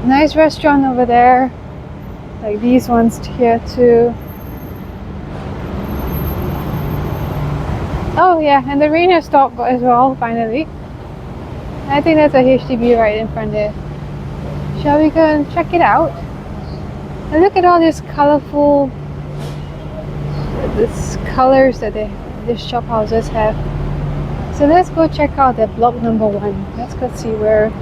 Nice restaurant over there, like these ones here too. Oh yeah, and the rain has stopped as well, finally. I think that's a HDB right in front there. Shall we go and check it out? And look at all these colorful colors that these shop houses have. So let's go check out that block number 1. Let's go see where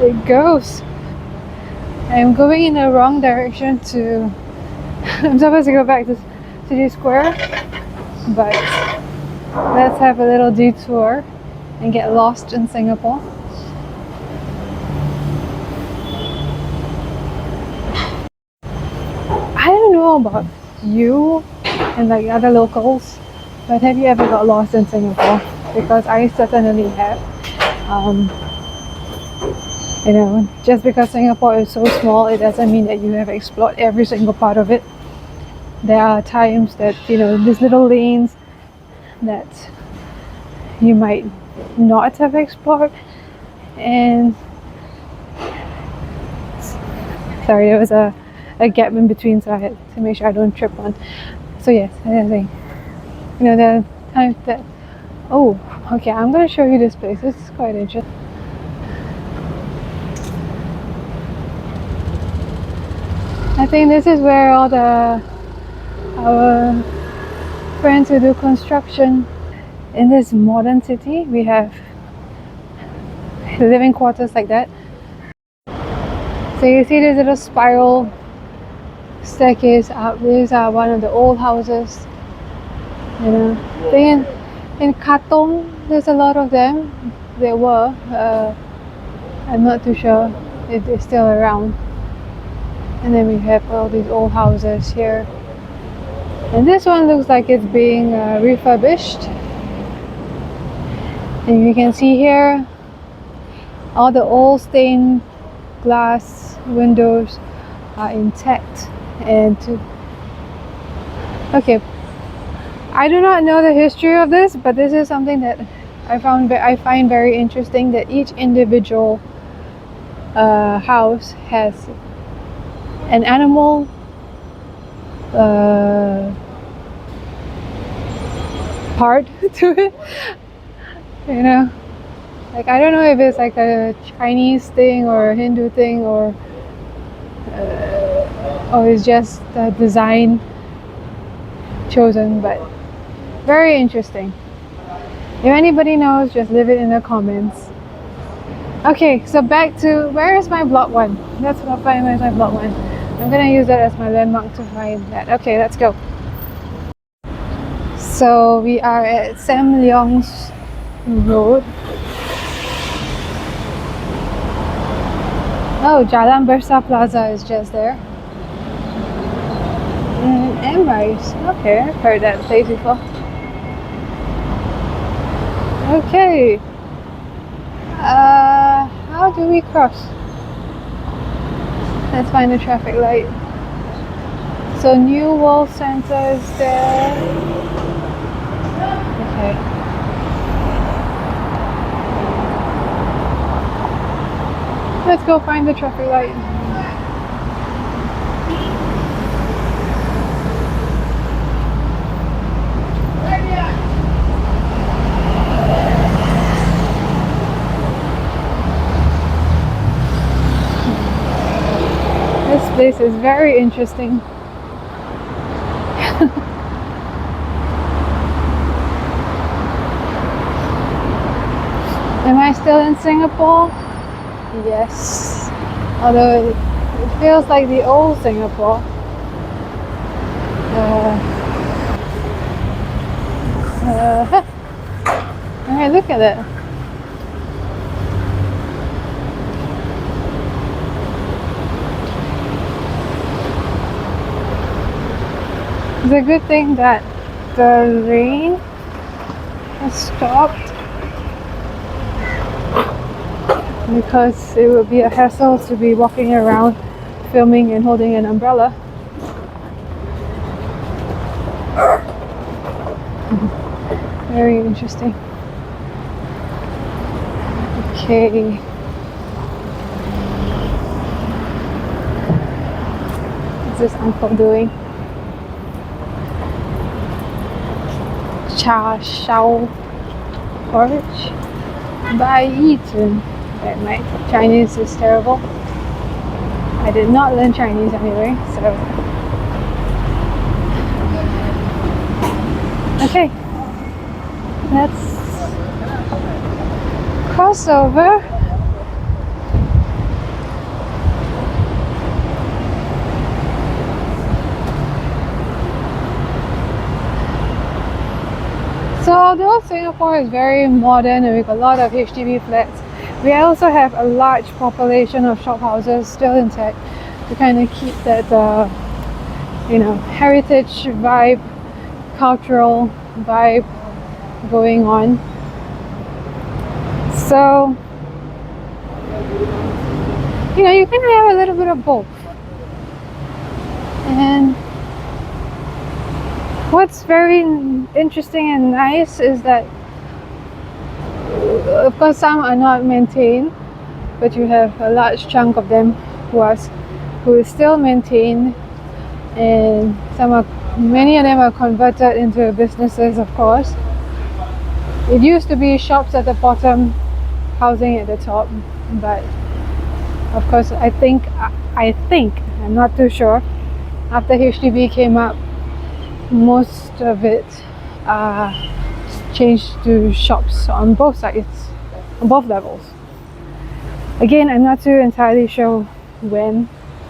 it goes. I'm going in the wrong direction to I'm supposed to go back to City Square, but let's have a little detour and get lost in Singapore. I don't know about you and like other locals, but have you ever got lost in Singapore? Because I certainly have. You know, just because Singapore is so small, it doesn't mean that you have explored every single part of it. There are times that, you know, these little lanes that you might not have explored. And sorry, there was a gap in between, so I had to make sure I don't trip on. So yes, I think, you know, there are times that, oh, okay, I'm going to show you this place. This is quite interesting. I think this is where all our friends who do construction in this modern city, we have living quarters like that. So you see this little spiral staircase up. These are one of the old houses. You know, I think in Katong there's a lot of them. There were. I'm not too sure if they're still around. And then we have all these old houses here. And this one looks like it's being refurbished. And you can see here all the old stained glass windows are intact. And okay, I do not know the history of this, but this is something that I find very interesting, that each individual house has an animal part to it. You know, like I don't know if it's like a Chinese thing or a Hindu thing, or it's just the design chosen, but very interesting. If anybody knows, just leave it in the comments. Okay, so back to, where is my block 1? That's what I find. Where's my block 1? I'm gonna use that as my landmark to find that. Okay, let's go. So we are at Sam Leong's Road. Oh, Jalan Bursa Plaza is just there. And Rice. Okay, I've heard that place before. Okay. How do we cross? Let's find the traffic light. So New World Center is there. Okay. Let's go find the traffic light. This place is very interesting. Am I still in Singapore? Yes. Although it feels like the old Singapore. Alright, look at it. It's a good thing that the rain has stopped, because it would be a hassle to be walking around filming and holding an umbrella. Very interesting. Okay. this uncle doing? Cha shao porridge by Eaton. But my Chinese is terrible. I did not learn Chinese anyway, so okay, let's cross over. So although Singapore is very modern and we've got a lot of HDB flats, we also have a large population of shophouses still intact to kind of keep that heritage vibe, cultural vibe going on. So you can have a little bit of both. And what's very interesting and nice is that, of course, some are not maintained, but you have a large chunk of them who is still maintained, and many of them are converted into businesses, of course. It used to be shops at the bottom, housing at the top, but of course, I think, I'm not too sure, after HDB came up, most of it changed to shops on both sides, on both levels. Again, I'm not too entirely sure when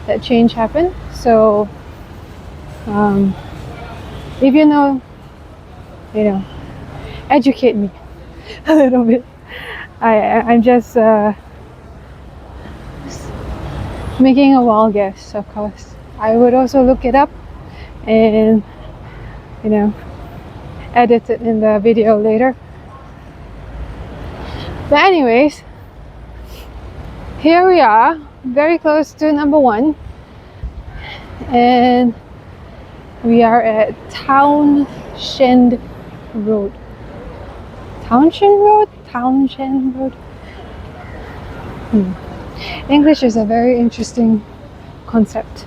that change happened, so if you know, educate me a little bit. I'm just making a wild guess, of course. I would also look it up and edit it in the video later. But anyways, here we are, very close to number 1, and we are at Townshend Road. Townshend Road. English is a very interesting concept.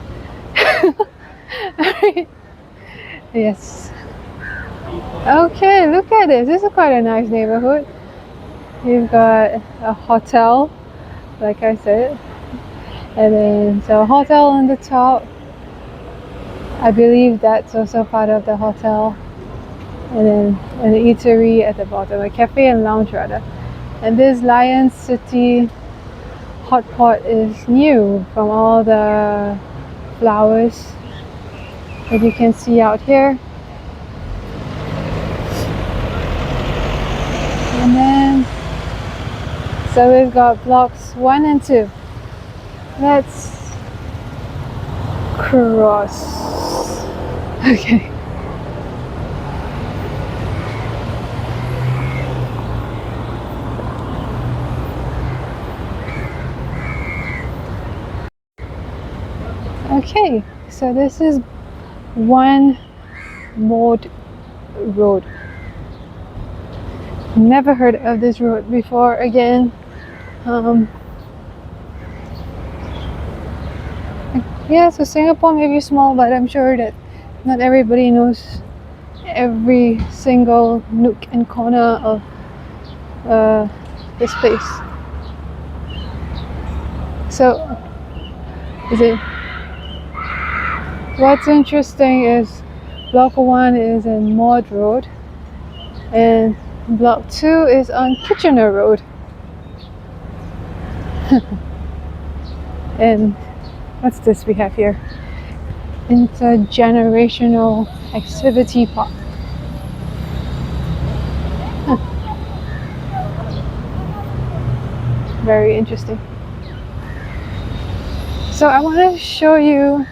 Yes. Okay, look at this. This is quite a nice neighborhood. You've got a hotel, like I said, and then a hotel on the top. I believe that's also part of the hotel, and then an eatery at the bottom, a cafe and lounge rather. And this Lion City hot pot is new from all the flowers that you can see out here. And then so we've got blocks 1 and 2. Let's cross. Okay. Okay, so this is Maude Road. Never heard of this road before again. Yeah, so Singapore may be small, but I'm sure that not everybody knows every single nook and corner of this place. So, what's interesting is Block 1 is in Maude Road, and Block 2 is on Kitchener Road. And what's this we have here? Intergenerational activity park. Very interesting. So I want to show you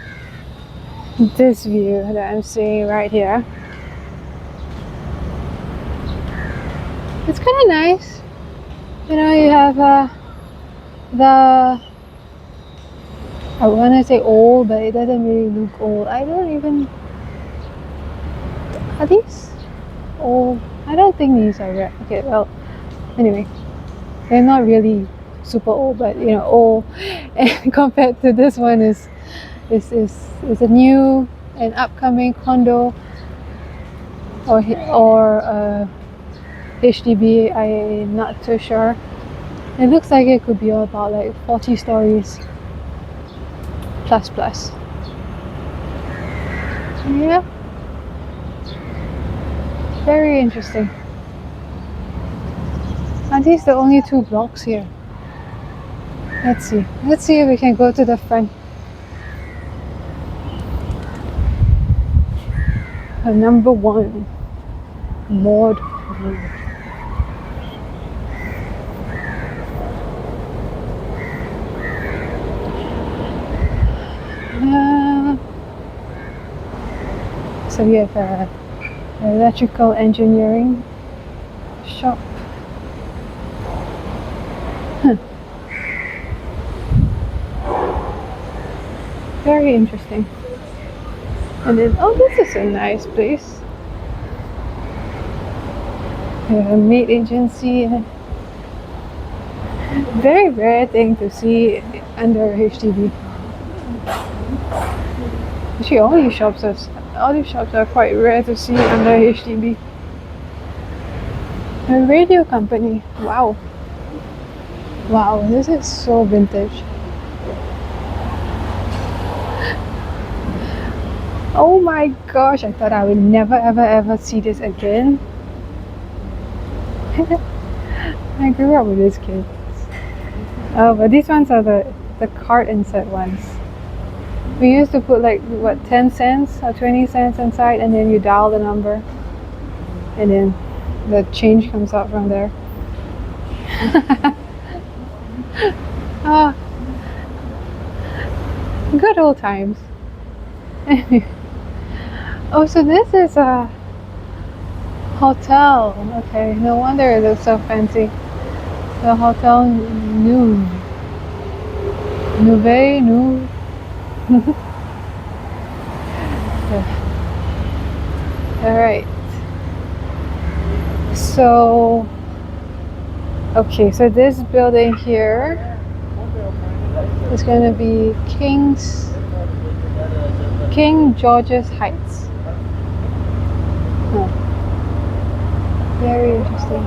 this view that I'm seeing right here. It's kind of nice. You have I want to say old, but it doesn't really look old. Are these old? I don't think these are red. Okay, well, anyway, they're not really super old, but old, and compared to this one is this is a new and upcoming condo or HDB. I'm not too sure. It looks like it could be about like 40 stories plus. Yeah, very interesting. Are these the only 2 blocks here? Let's see if we can go to the front. Number 1, Maude Road. So we have a electrical engineering shop. Very interesting. And then, oh, this is a nice place. We have a maid agency. Very rare thing to see under HDB. Actually, all these shops are quite rare to see under HDB. A radio company. Wow, this is so vintage. Oh my gosh, I thought I would never ever see this again. I grew up with these kids. Oh, but these ones are the card insert ones. We used to put like, what, 10 cents or 20 cents inside, and then you dial the number, and then the change comes out from there. Ah, good old times. Oh, so this is a hotel. Okay, no wonder it looks so fancy. The Hotel Nouveau. Alright. So, okay, so this building here is going to be King George's Heights. Oh, very interesting.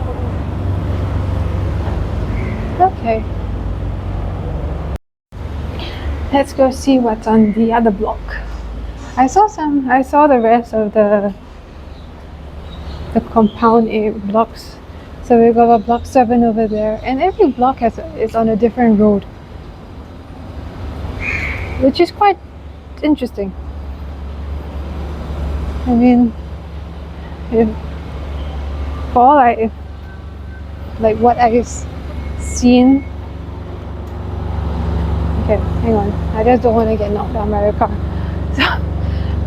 Okay. Let's go see what's on the other block. I saw the rest of the compound A blocks. So we got a block 7 over there, and every block is on a different road, which is quite interesting. I mean, if what I've seen. Okay, hang on. I just don't want to get knocked down by the car.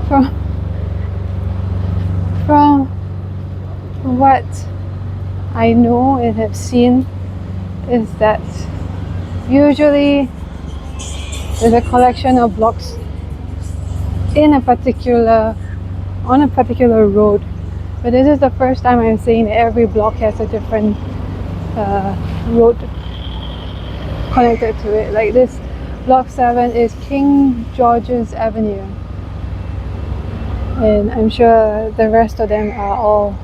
So, from what I know and have seen, is that usually there's a collection of blocks on a particular road. But this is the first time I'm seeing every block has a different road connected to it. Like this block 7 is King George's Avenue, and I'm sure the rest of them are all.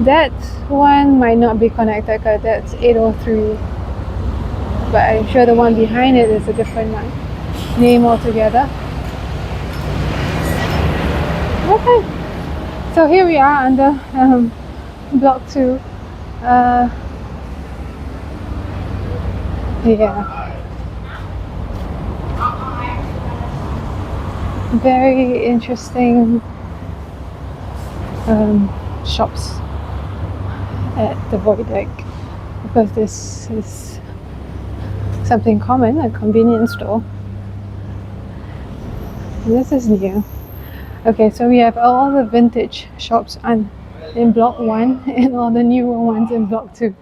That one might not be connected because that's 803, but I'm sure the one behind it is a different name altogether. Okay, so here we are under block 2. Yeah, very interesting shops at the void deck, because this is something common, a convenience store. This is new. Okay, so we have all the vintage shops in block 1 and all the newer ones in block 2.